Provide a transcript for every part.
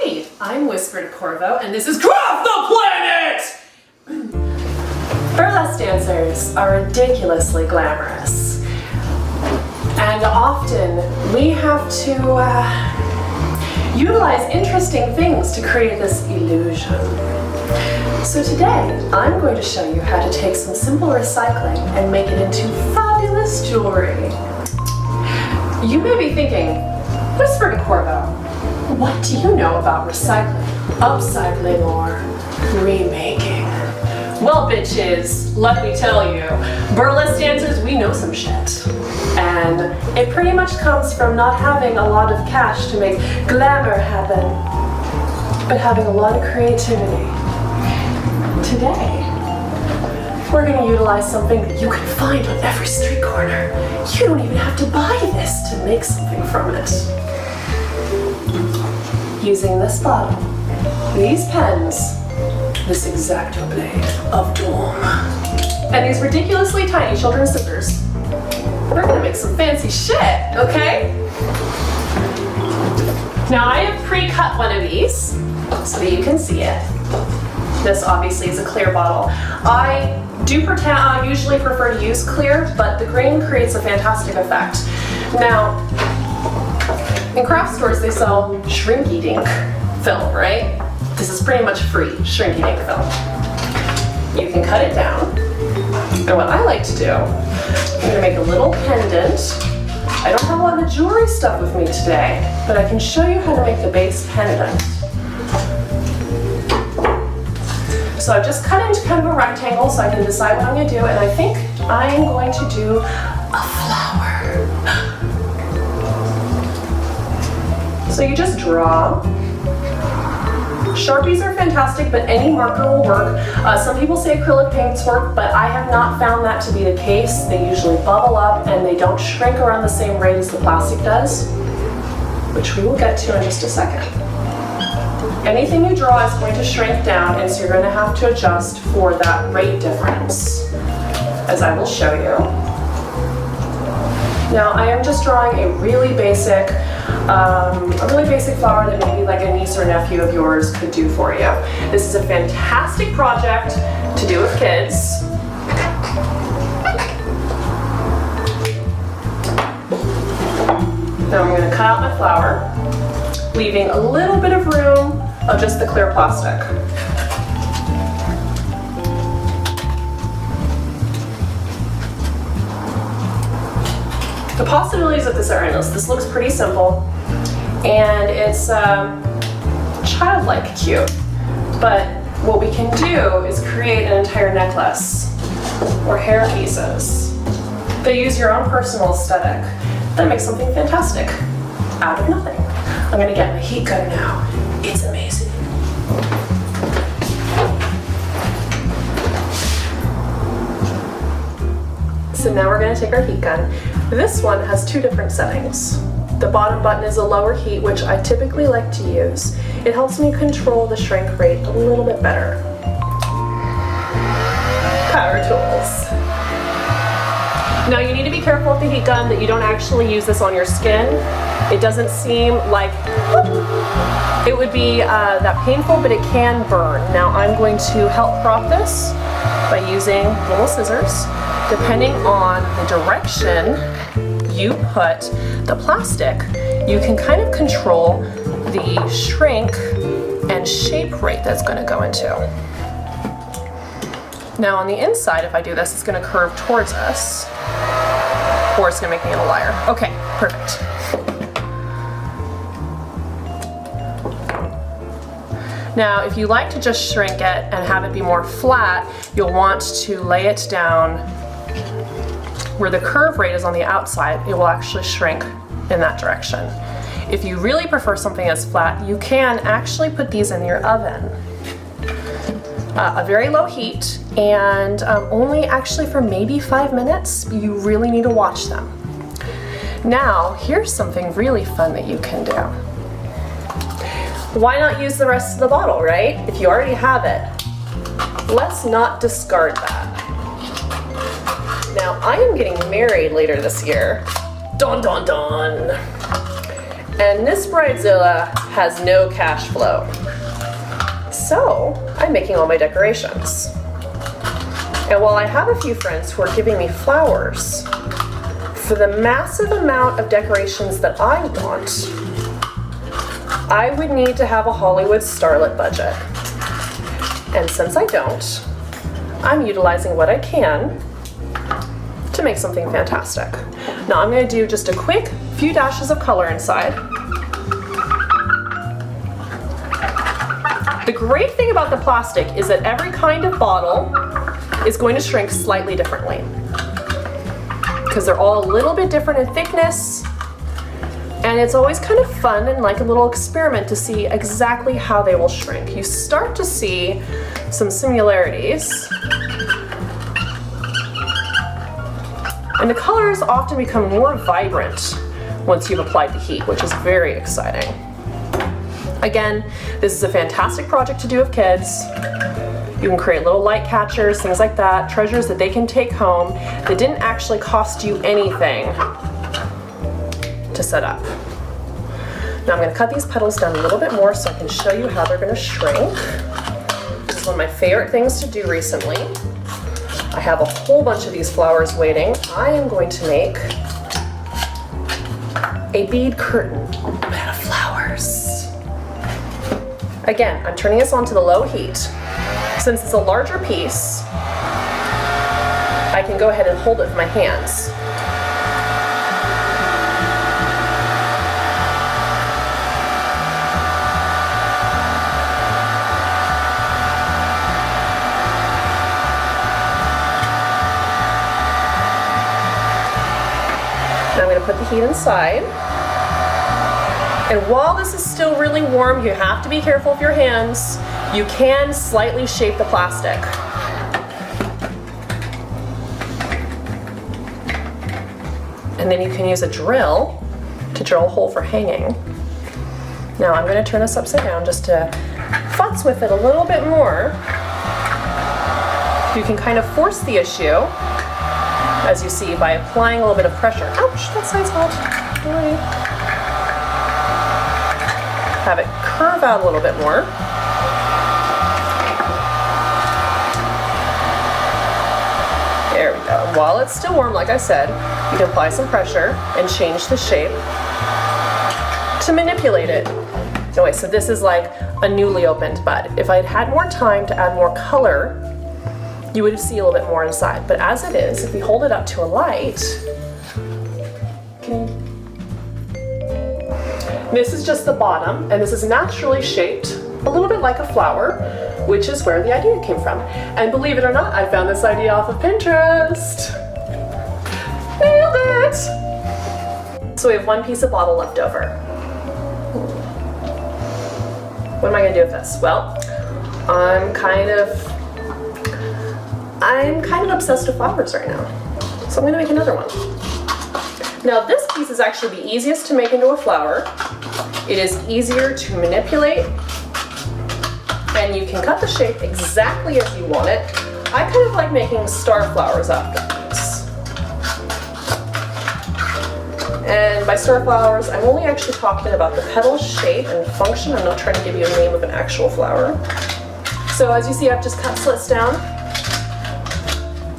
Hi, I'm Whispered Corvo, and this is Craft the Planet! Burlesque dancers are ridiculously glamorous, and often we have to utilize interesting things to create this illusion. So today, I'm going to show you how to take some simple recycling and make it into fabulous jewelry. You may be thinking, Whispered Corvo, what do you know about recycling, upcycling, or remaking? Well, bitches, let me tell you, burlesque dancers, we know some shit. And it pretty much comes from not having a lot of cash to make glamour happen, but having a lot of creativity. Today, we're going to utilize something that you can find on every street corner. You don't even have to buy this to make something from it. Using this bottle, these pens, this X-Acto blade of doom, and these ridiculously tiny children's scissors, we're gonna make some fancy shit, okay? Now I have pre-cut one of these so that you can see it. This obviously is a clear bottle. I usually prefer to use clear, but the green creates a fantastic effect. Now, in craft stores, they sell shrinky dink film, right? This is pretty much free shrinky dink film. You can cut it down. And what I like to do, I'm gonna make a little pendant. I don't have a lot of jewelry stuff with me today, but I can show you how to make the base pendant. So I've just cut into kind of a rectangle so I can decide what I'm gonna do, and I think I'm going to do a flower. So you just draw. Sharpies are fantastic, but any marker will work. Some people say acrylic paints work, but I have not found that to be the case. They usually bubble up and they don't shrink around the same rate as the plastic does, which we will get to in just a second. Anything you draw is going to shrink down, and so you're going to have to adjust for that rate difference, as I will show you. Now I am just drawing a really basic flower that maybe like a niece or nephew of yours could do for you. This is a fantastic project to do with kids. Now I'm going to cut out my flower, leaving a little bit of room of just the clear plastic. The possibilities of this are endless. This looks pretty simple, and it's childlike cute. But what we can do is create an entire necklace or hair pieces that use your own personal aesthetic that makes something fantastic out of nothing. I'm gonna get my heat gun now. It's amazing. So now we're going to take our heat gun. This one has two different settings. The bottom button is a lower heat, which I typically like to use. It helps me control the shrink rate a little bit better. Power tools. Now you need to be careful with the heat gun that you don't actually use this on your skin. It doesn't seem like it would be that painful, but it can burn. Now I'm going to help prop this by using little scissors. Depending on the direction you put the plastic, you can kind of control the shrink and shape rate that's going to go into. Now on the inside, if I do this, it's going to curve towards us, or it's going to make me a liar. Okay, perfect. Now, if you like to just shrink it and have it be more flat, you'll want to lay it down where the curve rate is on the outside. It will actually shrink in that direction. If you really prefer something that's flat, you can actually put these in your oven. A very low heat, and only actually for maybe 5 minutes. You really need to watch them. Now, here's something really fun that you can do. Why not use the rest of the bottle, right? If you already have it, let's not discard that. Now, I am getting married later this year. Dun dun dun! And this bridezilla has no cash flow. So I'm making all my decorations. And while I have a few friends who are giving me flowers, for the massive amount of decorations that I want, I would need to have a Hollywood starlet budget. And since I don't, I'm utilizing what I can to make something fantastic. Now I'm going to do just a quick few dashes of color inside. The great thing about the plastic is that every kind of bottle is going to shrink slightly differently, because they're all a little bit different in thickness, and it's always kind of fun and like a little experiment to see exactly how they will shrink. You start to see some similarities, and the colors often become more vibrant once you've applied the heat, which is very exciting. Again, this is a fantastic project to do with kids. You can create little light catchers, things like that, treasures that they can take home that didn't actually cost you anything to set up. Now I'm going to cut these petals down a little bit more so I can show you how they're going to shrink. This is one of my favorite things to do recently. I have a whole bunch of these flowers waiting. I am going to make a bead curtain out of flowers. Again, I'm turning this on to the low heat. Since it's a larger piece, I can go ahead and hold it with my hands. Now I'm going to put the heat inside. And while this is still really warm, you have to be careful with your hands. You can slightly shape the plastic. And then you can use a drill to drill a hole for hanging. Now I'm going to turn this upside down just to futz with it a little bit more. You can kind of force the issue, as you see, by applying a little bit of pressure. Ouch, that side's hot. Sorry. Have it curve out a little bit more. There we go. While it's still warm, like I said, you can apply some pressure and change the shape to manipulate it. Anyway, so this is like a newly opened bud. If I had had more time to add more color, you would see a little bit more inside. But as it is, if we hold it up to a light, this is just the bottom, and this is naturally shaped a little bit like a flower, which is where the idea came from. And believe it or not, I found this idea off of Pinterest. Nailed it! So we have one piece of bottle left over. What am I gonna do with this? Well, I'm kind of obsessed with flowers right now. So I'm gonna make another one. Now this piece is actually the easiest to make into a flower. It is easier to manipulate, and you can cut the shape exactly as you want it. I kind of like making star flowers afterwards. And by star flowers, I'm only actually talking about the petal shape and function. I'm not trying to give you a name of an actual flower. So as you see, I've just cut slits down.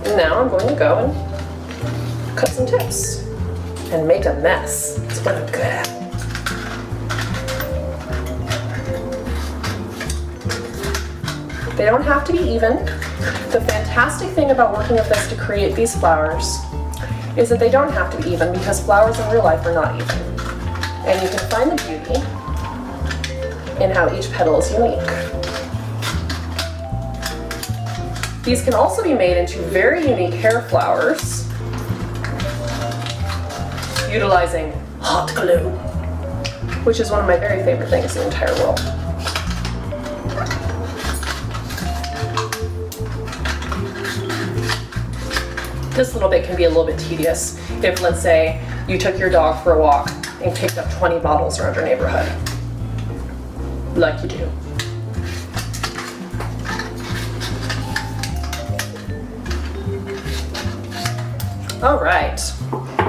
And now I'm going to go and cut some tips and make a mess. That's what I'm good at. They don't have to be even. The fantastic thing about working with this to create these flowers is that they don't have to be even, because flowers in real life are not even. And you can find the beauty in how each petal is unique. These can also be made into very unique hair flowers utilizing hot glue, which is one of my very favorite things in the entire world. This little bit can be a little bit tedious if, let's say, you took your dog for a walk and picked up 20 bottles around your neighborhood, like you do. All right,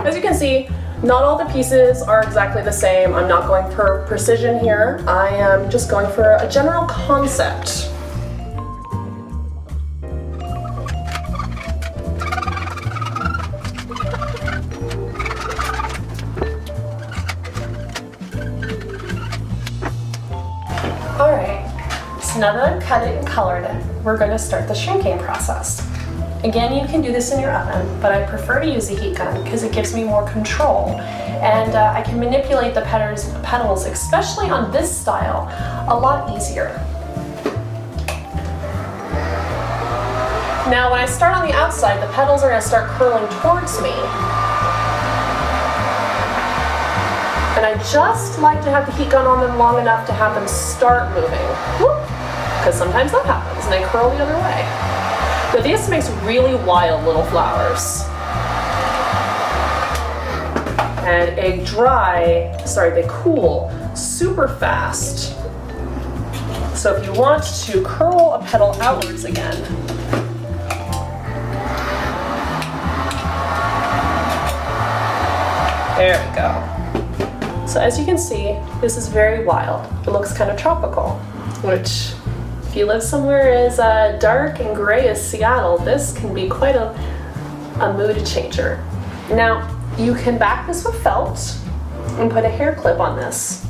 as you can see, Not all the pieces are exactly the same. I'm not going for precision here. I am just going for a general concept. Alright, so now that I've cut it and colored it, we're going to start the shrinking process. Again, you can do this in your oven, but I prefer to use a heat gun because it gives me more control. And I can manipulate the petals, especially on this style, a lot easier. Now when I start on the outside, the petals are going to start curling towards me. And I just like to have the heat gun on them long enough to have them start moving. Because sometimes that happens and they curl the other way. But this makes really wild little flowers. And they cool super fast. So if you want to curl a petal outwards again, there we go. So as you can see, this is very wild. It looks kind of tropical, which if you live somewhere as dark and gray as Seattle, this can be quite a mood changer. Now, you can back this with felt and put a hair clip on this.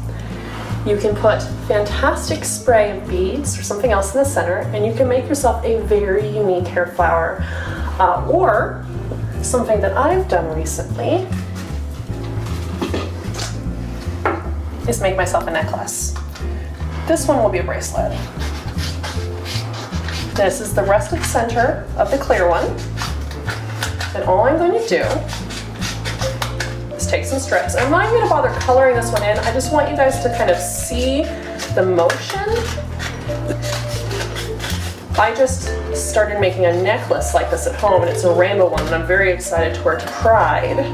You can put fantastic spray of beads or something else in the center, and you can make yourself a very unique hair flower. Or something that I've done recently is make myself a necklace. This one will be a bracelet. This is the rest of the center of the clear one. And all I'm going to do is take some strips. I'm not even going to bother coloring this one in. I just want you guys to kind of see the motion. I just started making a necklace like this at home, and it's a rainbow one, and I'm very excited to wear to Pride.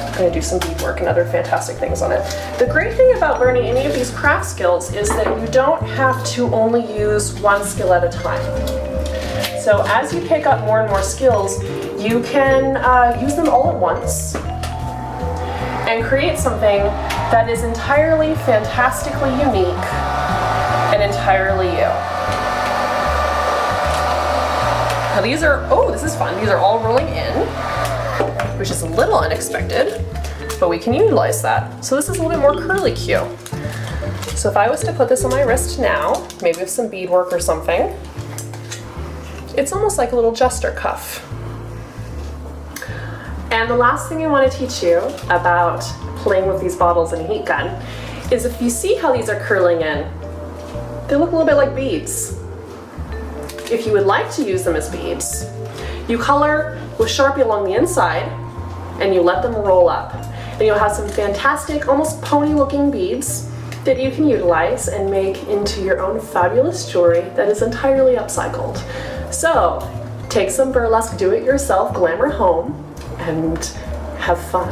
I'm going to do some beadwork and other fantastic things on it. The great thing about learning any of these craft skills is that you don't have to only use one skill at a time. So as you pick up more and more skills, you can use them all at once and create something that is entirely fantastically unique and entirely you. Now these are, oh, this is fun. These are all rolling in, which is a little unexpected, but we can utilize that. So this is a little bit more curly Q. So if I was to put this on my wrist now, maybe with some beadwork or something, it's almost like a little jester cuff. And the last thing I want to teach you about playing with these bottles in a heat gun is if you see how these are curling in, they look a little bit like beads. If you would like to use them as beads, you color with Sharpie along the inside and you let them roll up. And you'll have some fantastic, almost pony-looking beads that you can utilize and make into your own fabulous jewelry that is entirely upcycled. So, take some burlesque do-it-yourself glamour home and have fun.